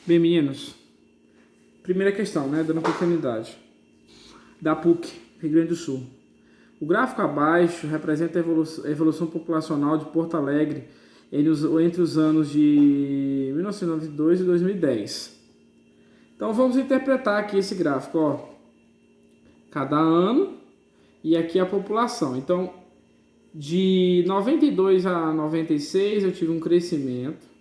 Bem, meninos, primeira questão, né, dando continuidade, da PUC, Rio Grande do Sul. O gráfico abaixo representa a evolução populacional de Porto Alegre entre os anos de 1992 e 2010. Então vamos interpretar aqui esse gráfico, ó, cada ano e aqui a população. Então, de 92 a 96 eu tive um crescimento.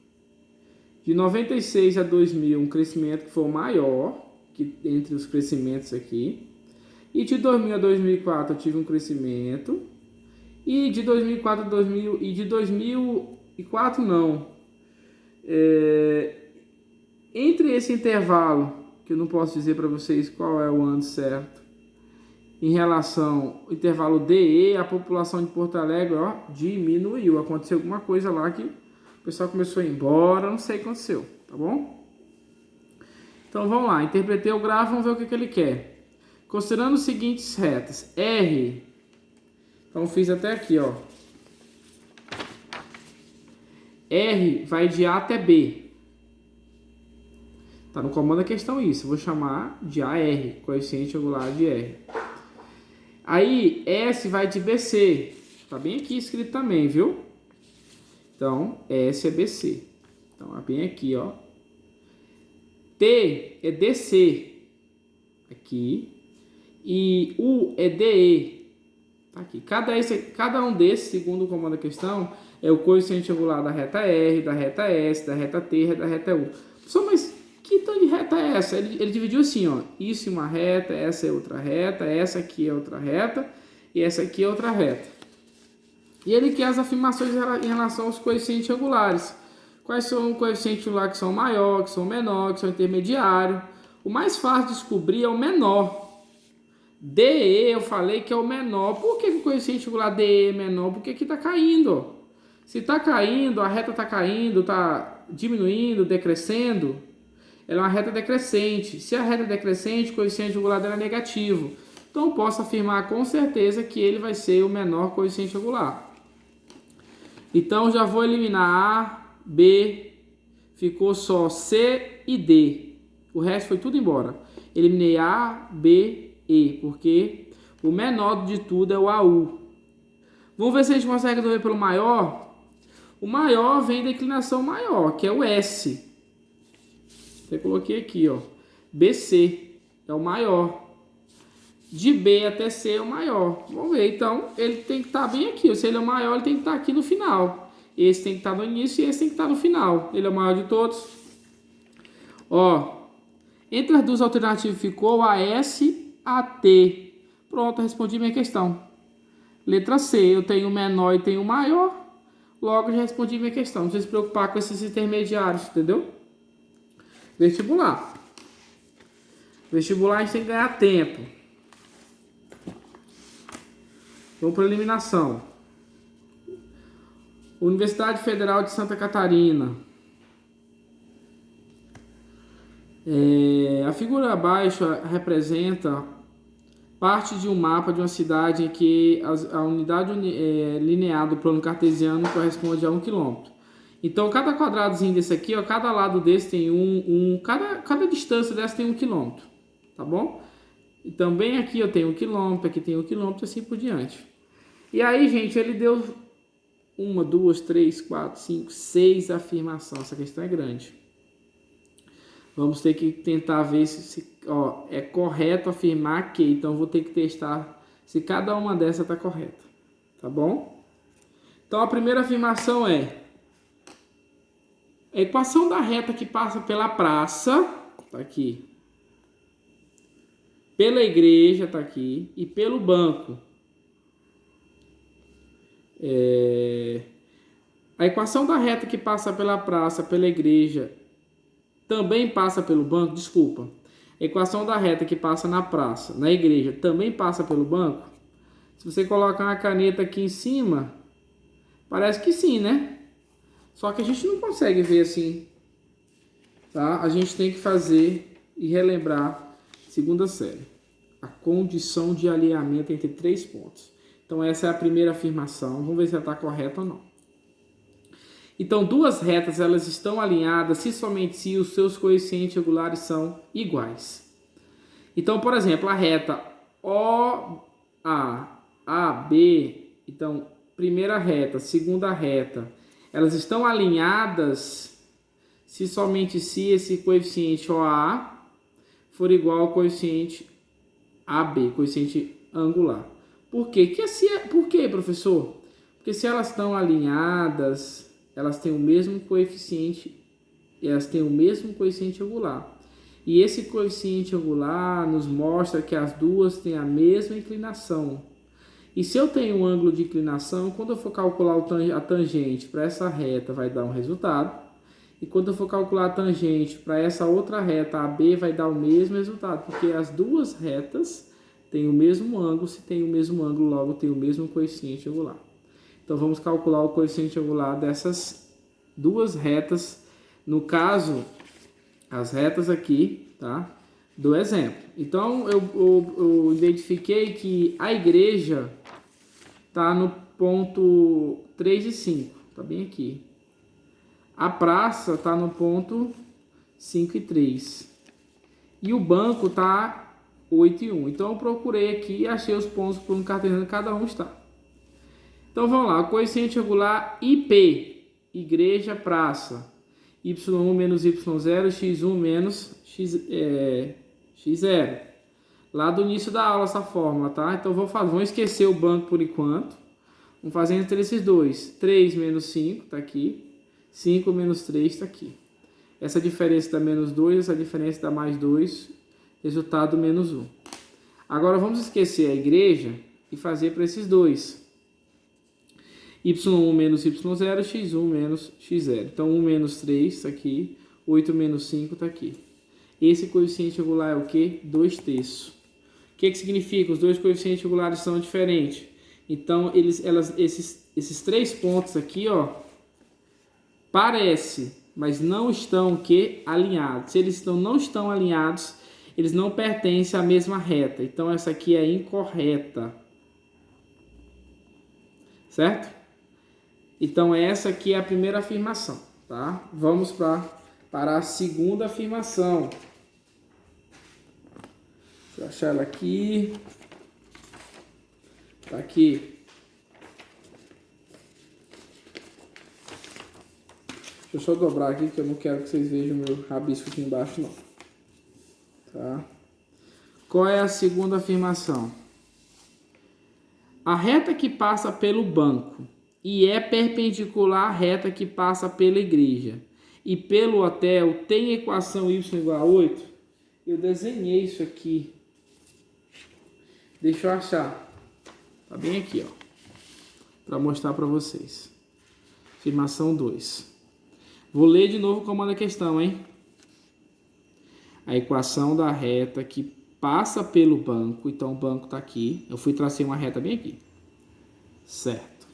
De 96 a 2000, um crescimento que foi o maior que entre os crescimentos aqui. E de 2000 a 2004 eu tive um crescimento. E de 2004 a 2000 e de 2004 não. Entre esse intervalo, que eu não posso dizer para vocês qual é o ano certo, em relação ao intervalo DE, a população de Porto Alegre, ó, diminuiu. Aconteceu alguma coisa lá que o pessoal começou a ir embora, não sei o que aconteceu, tá bom? Então vamos lá, interpretei o gráfico, vamos ver o que ele quer. Considerando os seguintes retas, R, então fiz até aqui, ó. R vai de A até B. Tá no comando da questão isso, eu vou chamar de AR, coeficiente angular de R. Aí S vai de BC, tá bem aqui escrito também, viu? Então, S é BC. Então, é bem aqui, ó. T é DC. Aqui. E U é DE. Tá aqui. Cada um desses, segundo o comando da questão, é o coeficiente angular da reta R, da reta S, da reta T e da reta U. Só, mas que tanto de reta é essa? Ele dividiu assim, ó. Isso é uma reta, essa é outra reta, essa aqui é outra reta e essa aqui é outra reta. E ele quer as afirmações em relação aos coeficientes angulares. Quais são os coeficientes angulares que são maior, que são menor, que são intermediário. O mais fácil de descobrir é o menor. DE eu falei que é o menor. Por que o coeficiente angular DE é menor? Porque aqui está caindo. Se está caindo, a reta está caindo, está diminuindo, decrescendo, ela é uma reta decrescente. Se a reta é decrescente, o coeficiente angular dela é negativo. Então eu posso afirmar com certeza que ele vai ser o menor coeficiente angular. Então já vou eliminar A, B, ficou só C e D. O resto foi tudo embora. Eliminei A, B, E, porque o menor de tudo é o AU. Vamos ver se a gente consegue resolver pelo maior. O maior vem da inclinação maior, que é o S. Eu coloquei aqui, ó. BC é o maior. De B até C é o maior. Vamos ver, então, ele tem que estar bem aqui. Se ele é o maior, ele tem que estar aqui no final. Esse tem que estar no início e esse tem que estar no final. Ele é o maior de todos. Ó, entre as duas alternativas ficou AS, AT. Pronto, respondi minha questão. Letra C, eu tenho o menor e tenho o maior. Logo, já respondi minha questão. Não precisa se preocupar com esses intermediários, entendeu? Vestibular. Vestibular, a gente tem que ganhar tempo. Vamos para a eliminação. Universidade Federal de Santa Catarina. A figura abaixo representa parte de um mapa de uma cidade em que a unidade linear do plano cartesiano corresponde a 1 km. Então, cada quadradozinho desse aqui, ó, cada lado desse tem cada distância dessa tem 1 km. Tá bom? Então, bem aqui eu tenho 1 km, aqui tem 1 km, assim por diante. E aí, gente, ele deu 1, 2, 3, 4, 5, 6 afirmações. Essa questão é grande. Vamos ter que tentar ver se é correto afirmar que. Então, vou ter que testar se cada uma dessas está correta. Tá bom? Então, a primeira afirmação é: a equação da reta que passa pela praça, tá aqui, pela igreja, tá aqui, e pelo banco. A equação da reta que passa pela praça, pela igreja, também passa pelo banco. Desculpa. A equação da reta que passa na praça, na igreja, também passa pelo banco. Se você colocar uma caneta aqui em cima, parece que sim, né? Só que a gente não consegue ver assim, tá? A gente tem que fazer e relembrar segunda série. A condição de alinhamento entre 3 pontos. Então, essa é a primeira afirmação. Vamos ver se ela está correta ou não. Então, duas retas elas estão alinhadas se somente se os seus coeficientes angulares são iguais. Então, por exemplo, a reta OA, AB, então, primeira reta, segunda reta, elas estão alinhadas se somente se esse coeficiente OA for igual ao coeficiente AB, coeficiente angular. Por quê? Por quê, professor? Porque se elas estão alinhadas, elas têm o mesmo coeficiente, angular. E esse coeficiente angular nos mostra que as duas têm a mesma inclinação. E se eu tenho um ângulo de inclinação, quando eu for calcular a tangente para essa reta, vai dar um resultado. E quando eu for calcular a tangente para essa outra reta, AB, vai dar o mesmo resultado. Porque as duas retas têm o mesmo ângulo. Se tem o mesmo ângulo, logo tem o mesmo coeficiente angular. Então, vamos calcular o coeficiente angular dessas duas retas. No caso, as retas aqui, tá? Do exemplo. Então, eu identifiquei que a igreja está no ponto 3 e 5. Está bem aqui. A praça está no ponto 5 e 3. E o banco está 8 e 1. Então, eu procurei aqui e achei os pontos por um cartesiano cada um está. Então, vamos lá. O coeficiente angular IP. Igreja, praça. Y1 menos Y0, X1 menos X0. Lá do início da aula essa fórmula, tá? Então, vamos esquecer o banco por enquanto. Vamos fazer entre esses dois. 3 menos 5 está aqui. 5 menos 3 está aqui. Essa diferença dá menos 2, essa diferença dá mais 2. Resultado menos 1. Agora vamos esquecer a igreja e fazer para esses dois. Y1 menos Y0, X1 menos X0. Então 1 menos 3 está aqui. 8 menos 5 está aqui. Esse coeficiente angular é o quê? 2/3. O que significa? Os dois coeficientes angulares são diferentes. Então esses três pontos aqui, ó, parece, mas não estão alinhados. Se eles não estão alinhados, eles não pertencem à mesma reta. Então essa aqui é incorreta. Certo? Então essa aqui é a primeira afirmação, tá? Vamos para a segunda afirmação. Deixa eu achar ela aqui. Tá aqui. Deixa eu só dobrar aqui, que eu não quero que vocês vejam o meu rabisco aqui embaixo, não. Tá? Qual é a segunda afirmação? A reta que passa pelo banco e é perpendicular à reta que passa pela igreja e pelo hotel tem equação y igual a 8? Eu desenhei isso aqui. Deixa eu achar. Tá bem aqui, ó. Para mostrar para vocês. Afirmação 2. Vou ler de novo o comando da questão, hein? A equação da reta que passa pelo banco. Então, o banco está aqui. Eu tracei uma reta bem aqui. Certo.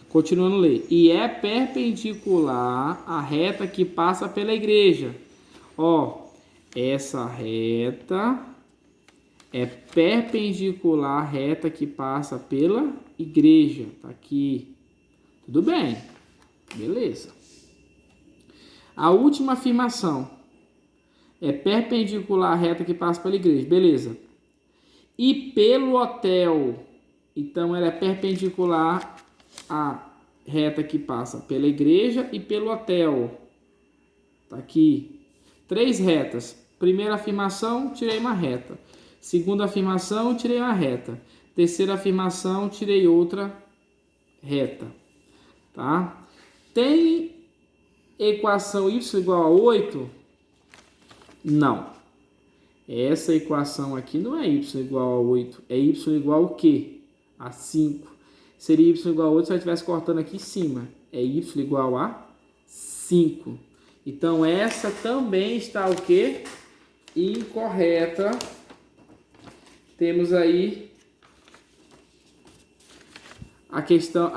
Continuando a ler. E é perpendicular à reta que passa pela igreja. Ó, essa reta é perpendicular à reta que passa pela igreja. Tá aqui. Tudo bem. Beleza. A última afirmação é perpendicular à reta que passa pela igreja. Beleza. E pelo hotel. Então, ela é perpendicular à reta que passa pela igreja e pelo hotel. Tá aqui. 3 retas. Primeira afirmação, tirei uma reta. Segunda afirmação, tirei uma reta. Terceira afirmação, tirei outra reta. Tá? Tem equação y igual a 8? Não. Essa equação aqui não é y igual a 8. É y igual ao quê? A 5. Seria y igual a 8 se eu estivesse cortando aqui em cima. É y igual a 5. Então, essa também está o quê? Incorreta. Temos aí a questão...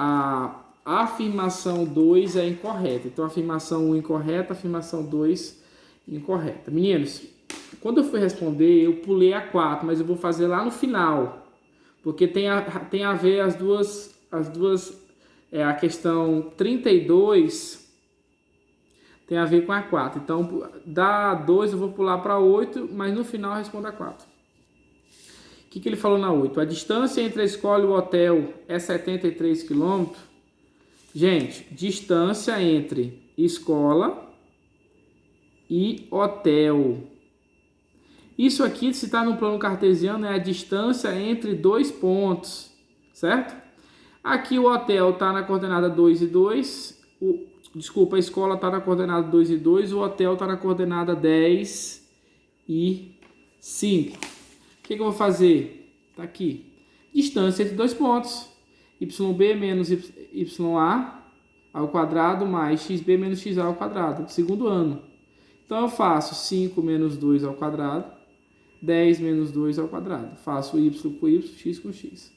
A afirmação 2 é incorreta. Então, a afirmação 1 incorreta, a afirmação 2 incorreta. Meninos, quando eu fui responder, eu pulei a 4, mas eu vou fazer lá no final. Porque tem a ver as duas a questão 32 tem a ver com a 4. Então, da 2 eu vou pular para 8, mas no final eu respondo a 4. O que ele falou na 8? A distância entre a escola e o hotel é 73 km. Gente, distância entre escola e hotel. Isso aqui, se está no plano cartesiano, é a distância entre dois pontos, certo? Aqui o hotel está na coordenada 2 e 2. Desculpa, a escola está na coordenada 2 e 2. O hotel está na coordenada 10 e 5. O que eu vou fazer? Está aqui. Distância entre dois pontos. YB menos YA ao quadrado mais XB menos XA ao quadrado. Segundo ano. Então eu faço 5 menos 2 ao quadrado. 10 menos 2 ao quadrado. Faço y com y, x com x.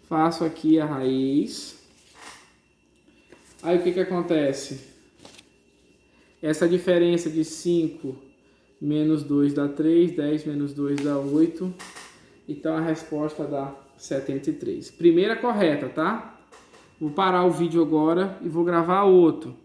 Faço aqui a raiz. Aí o que acontece? Essa diferença de 5 menos 2 dá 3, 10 menos 2 dá 8. Então a resposta dá 73. Primeira correta, tá? Vou parar o vídeo agora e vou gravar outro.